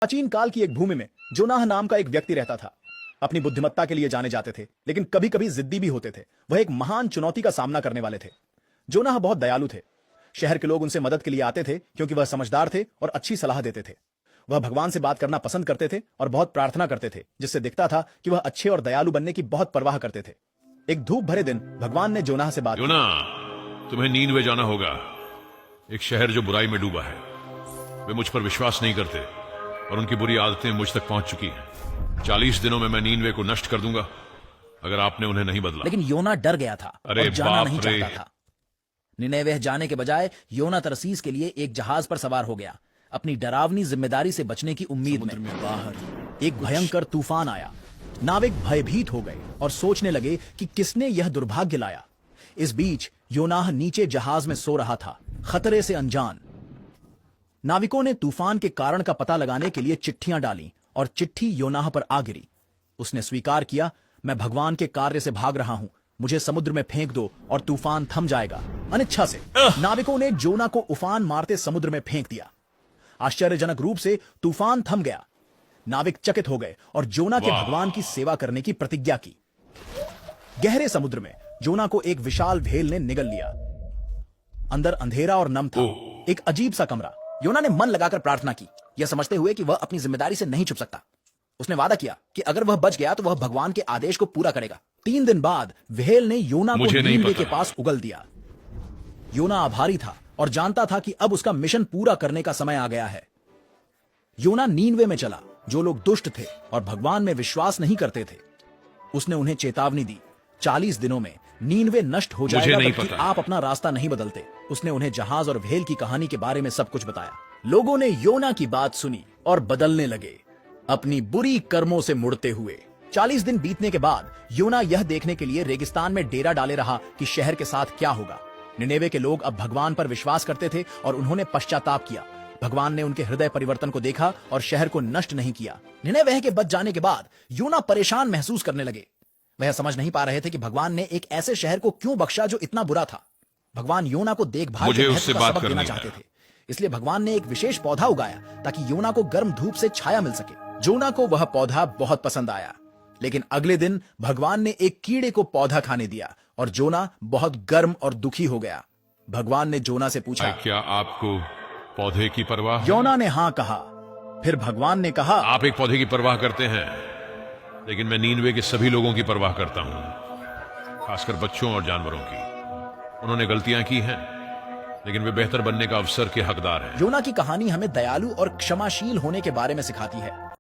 प्राचीन काल की एक भूमि में जोनाह नाम का एक व्यक्ति रहता था। अपनी बुद्धिमत्ता के लिए जाने जाते थे, लेकिन कभी कभी जिद्दी भी होते थे। वह एक महान चुनौती का सामना करने वाले थे। जोनाह बहुत दयालु थे। शहर के लोग उनसे मदद के लिए आते थे क्योंकि वह समझदार थे और अच्छी सलाह देते थे। वह भगवान से बात करना पसंद करते थे और बहुत प्रार्थना करते थे, जिससे दिखता था कि वह अच्छे और दयालु बनने की बहुत परवाह करते थे। एक धूप भरे दिन भगवान ने जोनाह से बात योना, तुम्हें नीनवे जाना होगा। एक शहर जो बुराई में डूबा है। वे मुझ पर विश्वास नहीं करते और उनकी बुरी आदतें मुझ तक पहुंच चुकी हैं। 40 दिनों में मैं नीनवे को नष्ट कर दूंगा अगर आपने उन्हें नहीं बदला। लेकिन योना डर गया था अरे और जाना बाप नहीं रे। चाहता था। निनेवे जाने के बजाय योना तरसीस के लिए एक जहाज पर सवार हो गया, अपनी डरावनी जिम्मेदारी से बचने की उम्मीद में। बाहर एक भयंकर तूफान आया। नाविक भयभीत हो गए और सोचने लगे कि किसने यह दुर्भाग्य लाया। इस बीच योनाह नीचे जहाज में सो रहा था, खतरे से अनजान। नाविकों ने तूफान के कारण का पता लगाने के लिए चिट्ठियां डाली और चिट्ठी योनाह पर आ गिरी। उसने स्वीकार किया, मैं भगवान के कार्य से भाग रहा हूं, मुझे समुद्र में फेंक दो और तूफान थम जाएगा। अनिच्छा से नाविकों ने जोना को उफान मारते समुद्र में फेंक दिया। आश्चर्यजनक रूप से तूफान थम गया। नाविक चकित हो गए और जोना के भगवान की सेवा करने की प्रतिज्ञा की। गहरे समुद्र में जोना को एक विशाल व्हेल ने निगल लिया। अंदर अंधेरा और नम था, एक अजीब सा कमरा। योना ने मन लगाकर प्रार्थना की, यह समझते हुए कि वह अपनी जिम्मेदारी से नहीं छुप सकता। उसने वादा किया कि अगर वह बच गया तो वह भगवान के आदेश को पूरा करेगा। 3 दिन बाद व्हेल ने योना को नीनवे के पास उगल दिया। योना आभारी था और जानता था कि अब उसका मिशन पूरा करने का समय आ गया है। योना नीनवे में चला। जो लोग दुष्ट थे और भगवान में विश्वास नहीं करते थे, उसने उन्हें चेतावनी दी, 40 दिनों में नीनवे नष्ट हो जाएगा जबकि आप अपना रास्ता नहीं बदलते। उसने उन्हें जहाज और व्हेल की कहानी के बारे में सब कुछ बताया। लोगों ने योना की बात सुनी और बदलने लगे, अपनी बुरी कर्मों से मुड़ते हुए। 40 दिन बीतने के बाद योना यह देखने के लिए रेगिस्तान में डेरा डाले रहा कि शहर के साथ क्या होगा। निनेवे के लोग अब भगवान पर विश्वास करते थे और उन्होंने पश्चाताप किया। भगवान ने उनके हृदय परिवर्तन को देखा और शहर को नष्ट नहीं किया। निनेवे के बच जाने के बाद योना परेशान महसूस करने लगे। वह समझ नहीं पा रहे थे कि भगवान ने एक ऐसे शहर को क्यों बख्शा जो इतना बुरा था। भगवान योना को देखभाल के महत्व का सबक देना चाहते थे, इसलिए भगवान ने एक विशेष पौधा उगाया ताकि योना को गर्म धूप से छाया मिल सके। जोना को वह पौधा बहुत पसंद आया, लेकिन अगले दिन भगवान ने एक कीड़े को पौधा खाने दिया और जोना बहुत गर्म और दुखी हो गया। भगवान ने जोना से पूछा, क्या आपको पौधे की परवाह है? योना ने हाँ कहा। फिर भगवान ने कहा, आप एक पौधे की परवाह करते हैं, लेकिन मैं नीनवे के सभी लोगों की परवाह करता हूं, खासकर बच्चों और जानवरों की। उन्होंने गलतियां की हैं, लेकिन वे बेहतर बनने का अवसर के हकदार हैं। योना की कहानी हमें दयालु और क्षमाशील होने के बारे में सिखाती है।